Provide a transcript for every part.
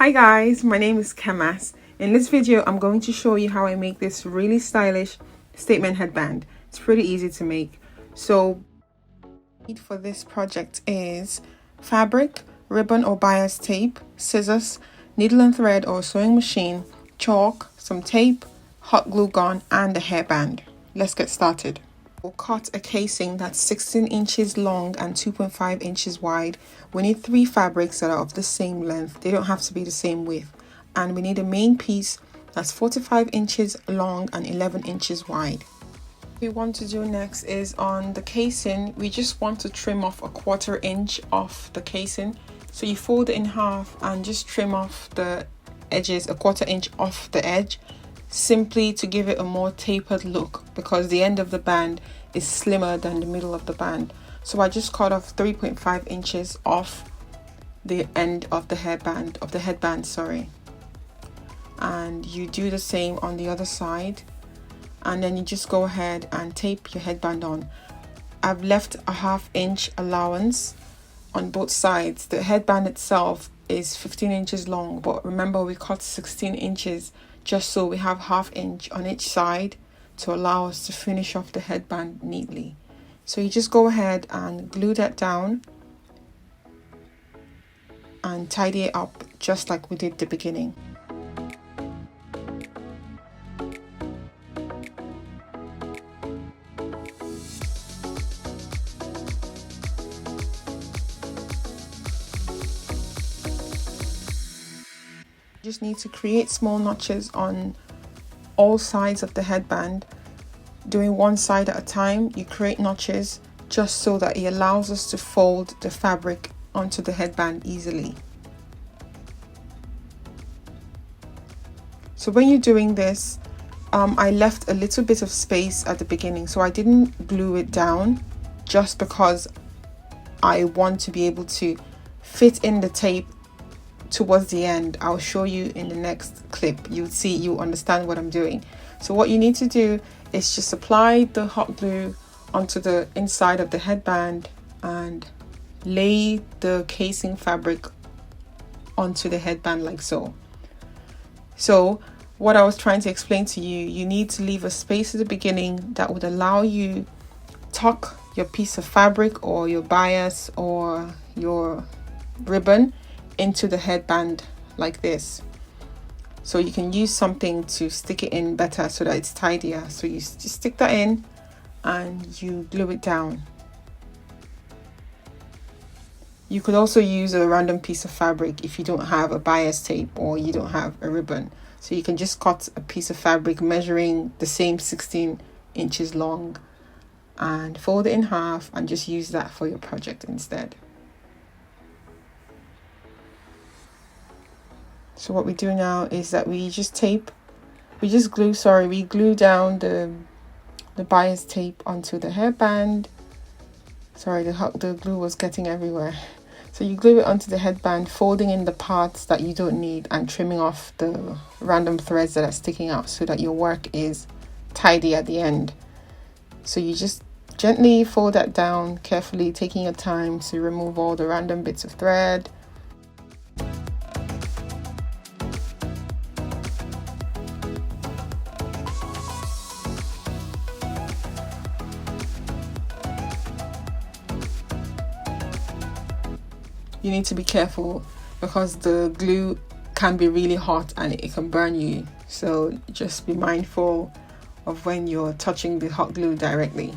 Hi guys, my name is Kemas. In this video, I'm going to show you how I make this really stylish statement headband. It's pretty easy to make. So, need for this project is fabric, ribbon or bias tape, scissors, needle and thread or sewing machine, chalk, some tape, hot glue gun, and a hairband. Let's get started. We'll cut a casing that's 16 inches long and 2.5 inches wide. We need 3 fabrics that are of the same length. They don't have to be the same width. And we need a main piece that's 45 inches long and 11 inches wide. What we want to do next is on the casing, we just want to trim off 1/4 inch off the casing. So you fold it in half and just trim off the edges 1/4 inch off the edge, simply to give it a more tapered look because the end of the band is slimmer than the middle of the band. So I just cut off 3.5 inches off the end of the headband, sorry. And you do the same on the other side, and then you just go ahead and tape your headband on. I've left a 1/2 inch allowance on both sides. The headband itself is 15 inches long, but remember we cut 16 inches just so we have 1/2 inch on each side to allow us to finish off the headband neatly. So you just go ahead and glue that down and tidy it up just like we did at the beginning. Just need to create small notches on all sides of the headband. Doing one side at a time, you create notches just so that it allows us to fold the fabric onto the headband easily. So when you're doing this, I left a little bit of space at the beginning, so I didn't glue it down just because I want to be able to fit in the tape towards the end. I'll show you in the next clip. You'll see, you understand what I'm doing. So what you need to do is just apply the hot glue onto the inside of the headband and lay the casing fabric onto the headband like so. So what I was trying to explain to you, you need to leave a space at the beginning that would allow you tuck your piece of fabric or your bias or your ribbon into the headband like this, so you can use something to stick it in better so that it's tidier. So you just stick that in and you glue it down. You could also use a random piece of fabric if you don't have a bias tape or you don't have a ribbon. So you can just cut a piece of fabric measuring the same 16 inches long and fold it in half and just use that for your project instead. So what we do now is that we glue down the bias tape onto the hairband. Sorry, the glue was getting everywhere. So you glue it onto the headband, folding in the parts that you don't need and trimming off the random threads that are sticking out so that your work is tidy at the end. So you just gently fold that down carefully, taking your time to remove all the random bits of thread. You need to be careful because the glue can be really hot and it can burn you. So just be mindful of when you're touching the hot glue directly.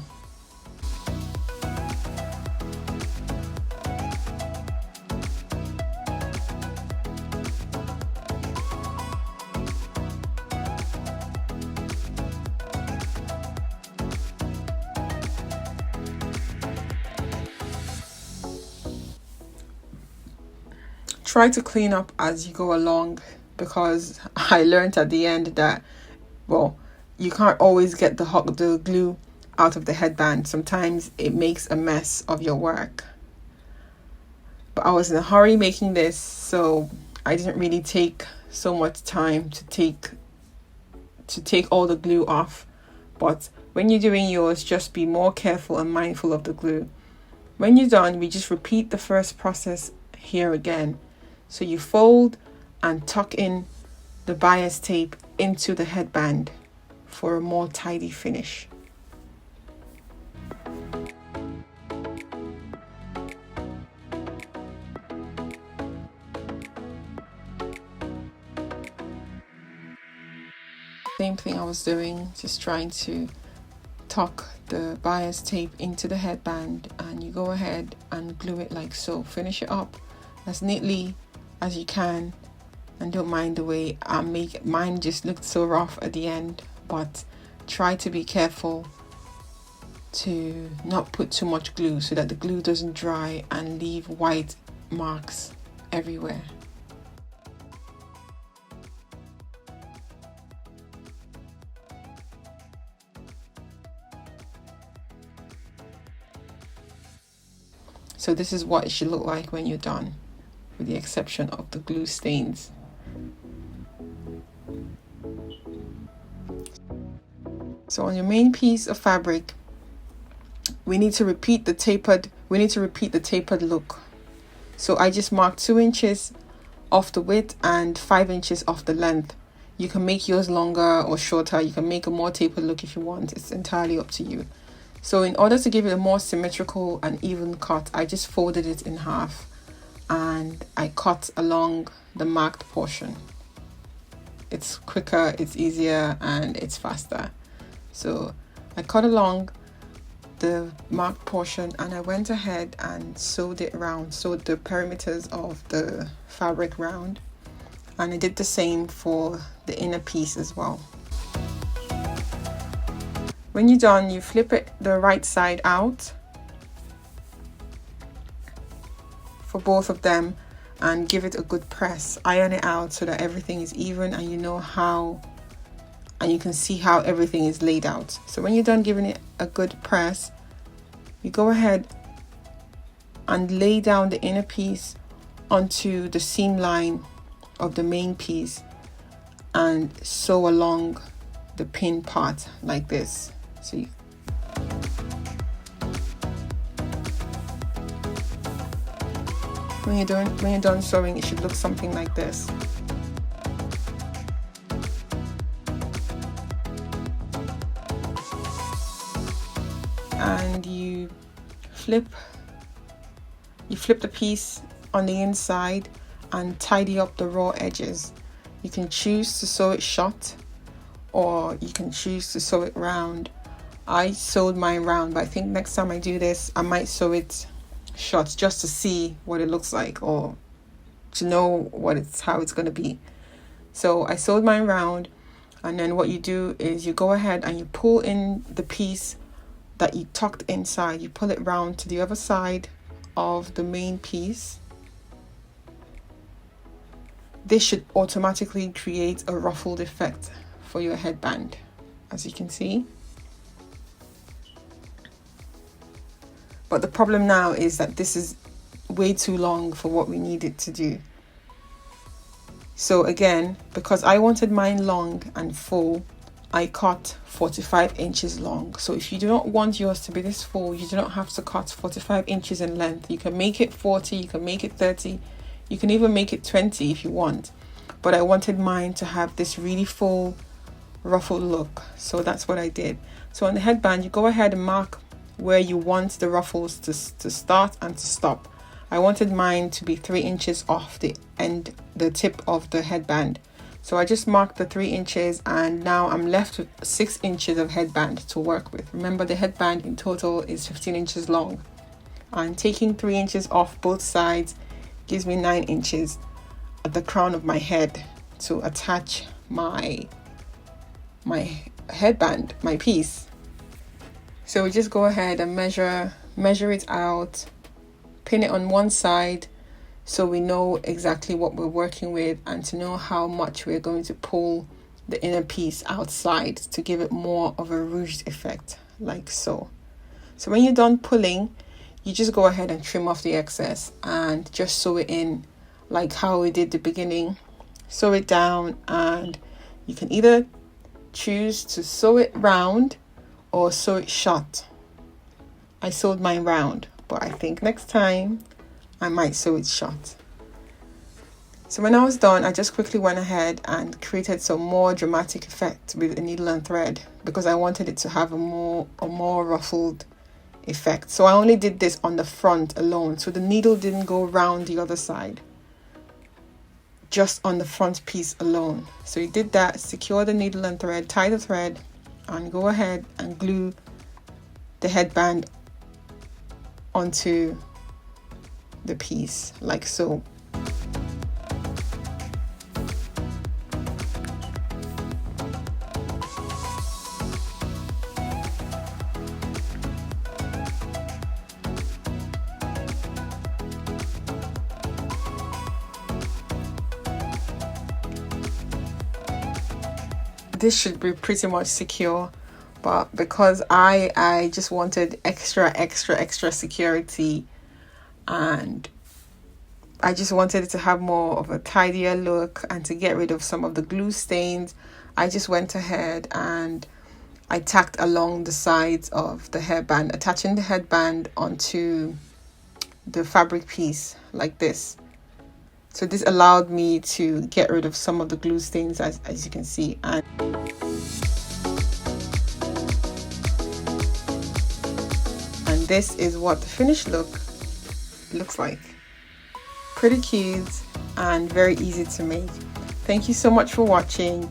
Try to clean up as you go along because I learned at the end that, well, you can't always get the glue out of the headband. Sometimes it makes a mess of your work. But I was in a hurry making this, so I didn't really take so much time to take all the glue off. But when you're doing yours, just be more careful and mindful of the glue. When you're done, we just repeat the first process here again. So you fold and tuck in the bias tape into the headband for a more tidy finish. Same thing I was doing, just trying to tuck the bias tape into the headband, and you go ahead and glue it like so. Finish it up as neatly as you can, and don't mind the way I make it. Mine just looked so rough at the end, but try to be careful to not put too much glue so that the glue doesn't dry and leave white marks everywhere. So this is what it should look like when you're done, with the exception of the glue stains. So on your main piece of fabric, we need to repeat the tapered look. So I just marked 2 inches off the width and 5 inches off the length. You can make yours longer or shorter. You can make a more tapered look if you want. It's entirely up to you. So in order to give it a more symmetrical and even cut, I just folded it in half and I cut along the marked portion. It's quicker, it's easier, and it's faster. So I cut along the marked portion and I went ahead and sewed it round, sewed the perimeters of the fabric round, and I did the same for the inner piece as well. When you're done, you flip it the right side out for both of them and give it a good press. Iron it out so that everything is even and you know how, and you can see how everything is laid out. So when you're done giving it a good press, you go ahead and lay down the inner piece onto the seam line of the main piece and sew along the pin part like this. So when you're done sewing, it should look something like this. And you flip the piece on the inside and tidy up the raw edges. You can choose to sew it shut or you can choose to sew it round. I sewed mine round, but I think next time I do this, I might sew it shut just to see what it looks like or to know how it's going to be. So I sewed mine round, and then what you do is you go ahead and you pull in the piece that you tucked inside. You pull it round to the other side of the main piece. This should automatically create a ruffled effect for your headband, as you can see. But the problem now is that this is way too long for what we need it to do. So again, because I wanted mine long and full, I cut 45 inches long. So if you do not want yours to be this full, you do not have to cut 45 inches in length. You can make it 40, you can make it 30, you can even make it 20 if you want. But I wanted mine to have this really full ruffled look. So that's what I did. So on the headband, you go ahead and mark where you want the ruffles to start and to stop. I wanted mine to be 3 inches off the tip of the headband. So I just marked the 3 inches, and now I'm left with 6 inches of headband to work with. Remember, the headband in total is 15 inches long. And taking 3 inches off both sides gives me 9 inches at the crown of my head to attach my headband, my piece. So we just go ahead and measure it out, pin it on one side so we know exactly what we're working with, and to know how much we're going to pull the inner piece outside to give it more of a ruched effect, like so. So when you're done pulling, you just go ahead and trim off the excess and just sew it in like how we did the beginning. Sew it down, and you can either choose to sew it round or sew it shut. I sewed mine round, but I think next time I might sew it shut. So when I was done, I just quickly went ahead and created some more dramatic effect with a needle and thread because I wanted it to have a more ruffled effect. So I only did this on the front alone, so the needle didn't go around the other side, just on the front piece alone. So you did that, secure the needle and thread, tie the thread, and go ahead and glue the headband onto the piece like so. This should be pretty much secure, but because I just wanted extra security, and I just wanted it to have more of a tidier look and to get rid of some of the glue stains, I just went ahead and I tacked along the sides of the hairband, attaching the headband onto the fabric piece like this. So this allowed me to get rid of some of the glue stains, as you can see. And this is what the finished look looks like. Pretty cute and very easy to make. Thank you so much for watching.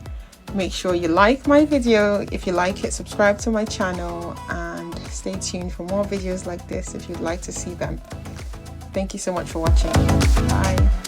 Make sure you like my video. If you like it, subscribe to my channel and stay tuned for more videos like this if you'd like to see them. Thank you so much for watching. Bye.